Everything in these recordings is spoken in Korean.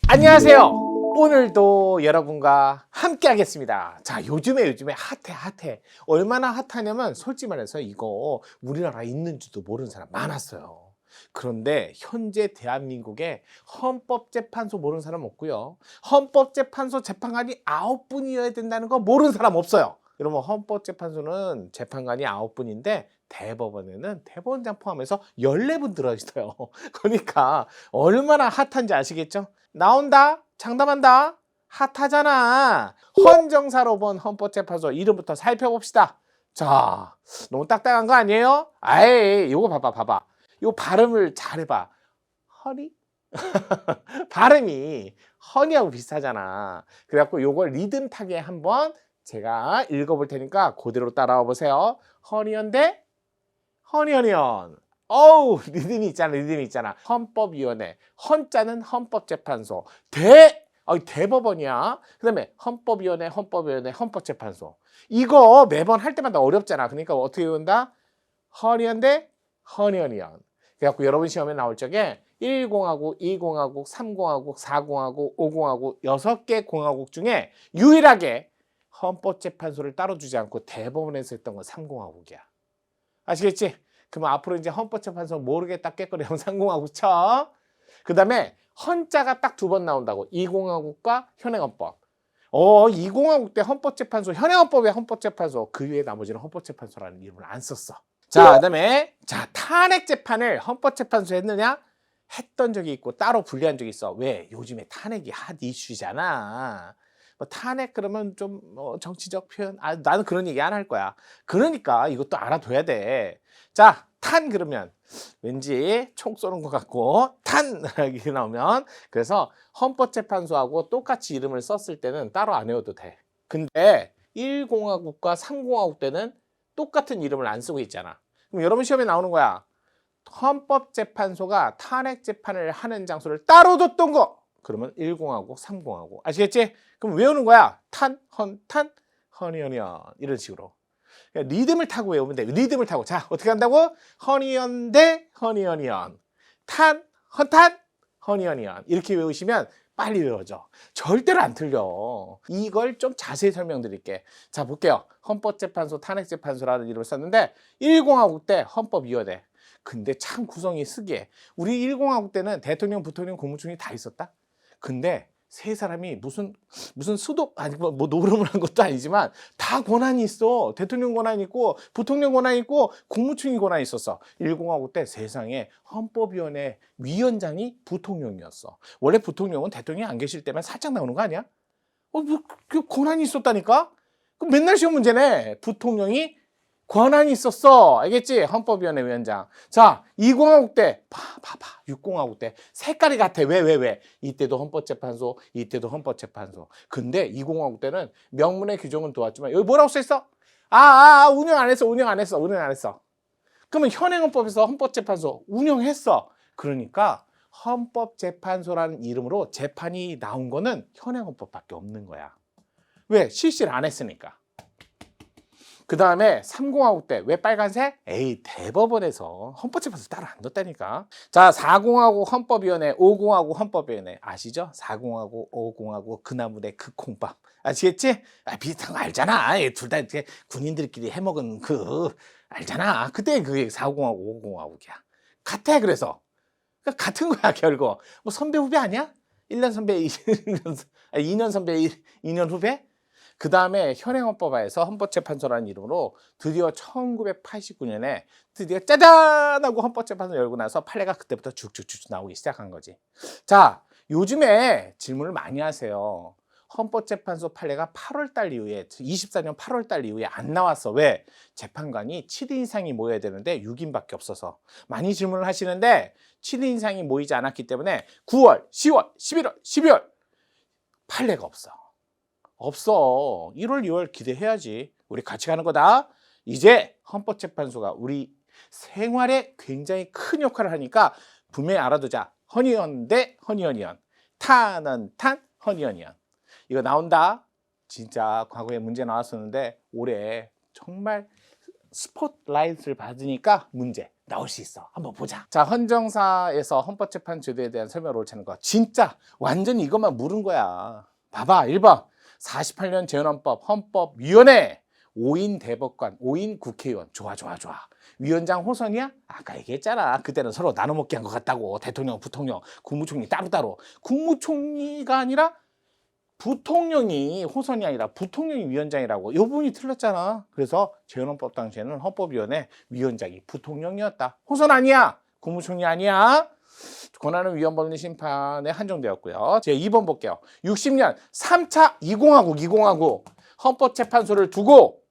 안녕하세요. 오늘도 여러분과 함께 하겠습니다. 자, 요즘에 핫해. 얼마나 핫하냐면 솔직히 말해서 이거 우리나라에 있는지도 모르는 사람 많았어요. 그런데 현재 대한민국에 헌법재판소 모르는 사람 없고요. 헌법재판소 재판관이 9분이어야 된다는 거 모르는 사람 없어요. 여러분, 헌법재판소는 재판관이 9분인데 대법원에는 대법원장 포함해서 14분 들어있어요. 그러니까 얼마나 핫한지 아시겠죠? 나온다, 장담한다, 핫하잖아. 헌정사로 본 헌법재판소 이름부터 살펴봅시다. 자, 너무 딱딱한 거 아니에요? 아이, 이거 봐봐. 이거 발음을 잘해봐. 허니? 발음이 허니하고 비슷하잖아. 그래갖고 요걸 리듬 타게 한번 제가 읽어볼 테니까 그대로 따라와 보세요. 허니언 허니언. 어우, 리듬이 있잖아. 헌법위원회. 헌자는 헌법재판소. 대법원이야. 그 다음에 헌법위원회, 헌법재판소. 이거 매번 할 때마다 어렵잖아. 그러니까 어떻게 외운다? 허니언. 그래갖고 여러분 시험에 나올 적에 1공화국, 2공화국, 3공화국, 4공화국, 5공화국 6개 공화국 중에 유일하게 헌법재판소를 따로 주지 않고 대법원에서 했던 건 3공화국이야. 아시겠지? 그럼 앞으로 이제 헌법재판소 모르겠다 깨거리 하면 3공화국 쳐. 그 다음에 헌자가 딱 2번 나온다고. 2공화국과 현행헌법. 2공화국 때 헌법재판소, 현행헌법의 헌법재판소. 그 위에 나머지는 헌법재판소라는 이름을 안 썼어. 자, 그 다음에 탄핵재판을 헌법재판소에 했느냐? 했던 적이 있고 따로 분리한 적이 있어. 왜? 요즘에 탄핵이 핫 이슈잖아. 뭐 탄핵 그러면 좀 정치적 표현, 나는 그런 얘기 안 할 거야. 그러니까 이것도 알아둬야 돼. 자, 탄 그러면 왠지 총 쏘는 것 같고 탄 이렇게 나오면, 그래서 헌법재판소하고 똑같이 이름을 썼을 때는 따로 안 외워도 돼. 근데 1공화국과 3공화국 때는 똑같은 이름을 안 쓰고 있잖아. 그럼 여러분 시험에 나오는 거야. 헌법재판소가 탄핵재판을 하는 장소를 따로 뒀던 거. 그러면 1공화국, 3공화국. 아시겠지? 그럼 외우는 거야. 허니언. 이런 식으로. 그러니까 리듬을 타고 외우면 돼. 리듬을 타고. 자, 어떻게 한다고? 허니언 대 허니언이언. 허니언이언. 이렇게 외우시면 빨리 외워져. 절대로 안 틀려. 이걸 좀 자세히 설명드릴게. 자, 볼게요. 헌법재판소, 탄핵재판소라는 이름을 썼는데 1공화국 때 헌법위원회. 근데 참 구성이 특이해. 우리 1공화국 때는 대통령, 부통령, 국무총리 다 있었다. 근데 세 사람이 무슨 수도 아니고 뭐 노름을 한 것도 아니지만 다 권한이 있어. 대통령 권한이 있고 부통령 권한이 있고 국무총리 권한이 있었어. 1공화국 때 세상에 헌법위원회 위원장이 부통령이었어. 원래 부통령은 대통령이 안 계실 때만 살짝 나오는 거 아니야? 그 권한이 있었다니까? 그럼 맨날 시험 문제네. 부통령이 권한이 있었어. 알겠지? 헌법위원회 위원장. 자, 2공화국 때, 봐봐. 6공화국 때. 색깔이 같아. 왜? 이때도 헌법재판소, 이때도 헌법재판소. 근데 2공화국 때는 명문의 규정은 도왔지만, 여기 뭐라고 써있어? 운영 안 했어. 그러면 현행헌법에서 헌법재판소 운영했어. 그러니까 헌법재판소라는 이름으로 재판이 나온 거는 현행헌법밖에 없는 거야. 왜? 실시를 안 했으니까. 그 다음에 3공화국 때 왜 빨간색? 대법원에서 헌법재판소 따로 안 넣었다니까. 자, 4공화국 헌법위원회, 5공화국 헌법위원회. 아시죠? 4공화국, 5공화국, 그나물의 그 콩밥. 아시겠지? 비슷한 거 알잖아. 둘 다 이렇게 군인들끼리 해먹은 알잖아. 그때 그게 4공화국, 5공화국이야. 같아, 그래서. 그러니까 같은 거야, 결국. 뭐 선배 후배 아니야? 1년 선배, 2년 선배, 2년 후배? 그 다음에 현행헌법화에서 헌법재판소라는 이름으로 드디어 1989년에 드디어 짜잔 하고 헌법재판소 열고 나서 판례가 그때부터 쭉쭉쭉 나오기 시작한 거지. 자, 요즘에 질문을 많이 하세요. 헌법재판소 판례가 8월달 이후에 24년 8월달 이후에 안 나왔어. 왜? 재판관이 7인 이상이 모여야 되는데 6인밖에 없어서 많이 질문을 하시는데 7인 이상이 모이지 않았기 때문에 9월, 10월, 11월, 12월 판례가 없어. 1월, 2월 기대해야지. 우리 같이 가는 거다. 이제 헌법재판소가 우리 생활에 굉장히 큰 역할을 하니까 분명히 알아두자. 허니언 대 허니언이언. 탄은 허니언이언. 이거 나온다. 진짜 과거에 문제 나왔었는데 올해 정말 스포트라이트를 받으니까 문제 나올 수 있어. 한번 보자. 자, 헌정사에서 헌법재판 제도에 대한 설명을 옳지 않은 거. 진짜 완전히 이것만 물은 거야. 봐봐. 1번 48년 재헌헌법 헌법위원회 5인 대법관 5인 국회의원. 좋아. 위원장 호선이야? 아까 얘기했잖아. 그때는 서로 나눠먹기 한 것 같다고. 대통령, 부통령, 국무총리 따로따로. 국무총리가 아니라 부통령이 호선이 아니라 부통령이 위원장이라고. 이 부분이 틀렸잖아. 그래서 재헌헌법 당시에는 헌법위원회 위원장이 부통령이었다. 호선 아니야. 국무총리 아니야. 권한은 위헌법리 심판에 한정되었고요. 제 2번 볼게요. 60년 3차 20하국 헌법재판소를 두고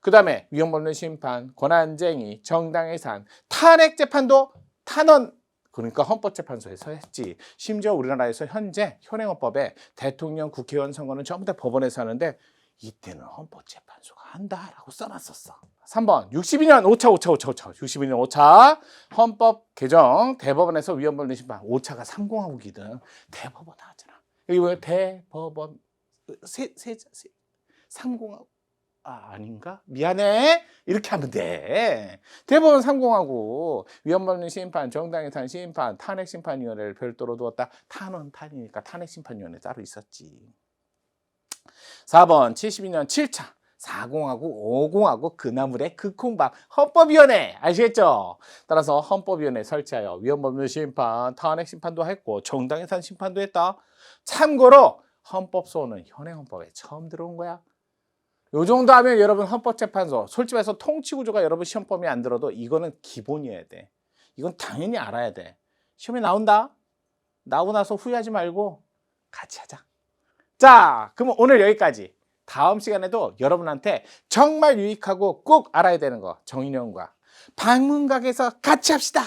그 다음에 위헌법리 심판, 권한쟁의, 정당해산, 탄핵재판도 탄원, 그러니까 헌법재판소에서 했지. 심지어 우리나라에서 현재 현행헌법에 대통령, 국회의원 선거는 전부 다 법원에서 하는데 이때는 헌법재판소가 한다라고 써놨었어. 3번 62년 62년 5차 헌법 개정 대법원에서 위헌법리 심판. 5차가 30하국이든 대법원 하잖아. 여기 왜 대법원 30하국 아닌가? 미안해. 이렇게 하면 돼. 대법원 30하고 위헌법리 심판, 정당해산 심판, 탄핵심판위원회를 별도로 두었다. 탄원탄이니까 탄핵심판위원회 따로 있었지. 4번 72년 7차 40하고 50하고 그나물의 극홍박 헌법위원회 아시겠죠? 따라서 헌법위원회 설치하여 위헌법리 심판, 탄핵심판도 했고 정당해산 심판도 했다. 참고로 헌법소원은 현행헌법에 처음 들어온 거야. 요 정도 하면 여러분 헌법재판소 솔직히 말해서 통치구조가 여러분 시험범위 안 들어도 이거는 기본이어야 돼. 이건 당연히 알아야 돼. 시험에 나온다. 나오고 나서 후회하지 말고 같이 하자. 자, 그럼 오늘 여기까지. 다음 시간에도 여러분한테 정말 유익하고 꼭 알아야 되는 거 정인영과 방문각에서 같이 합시다.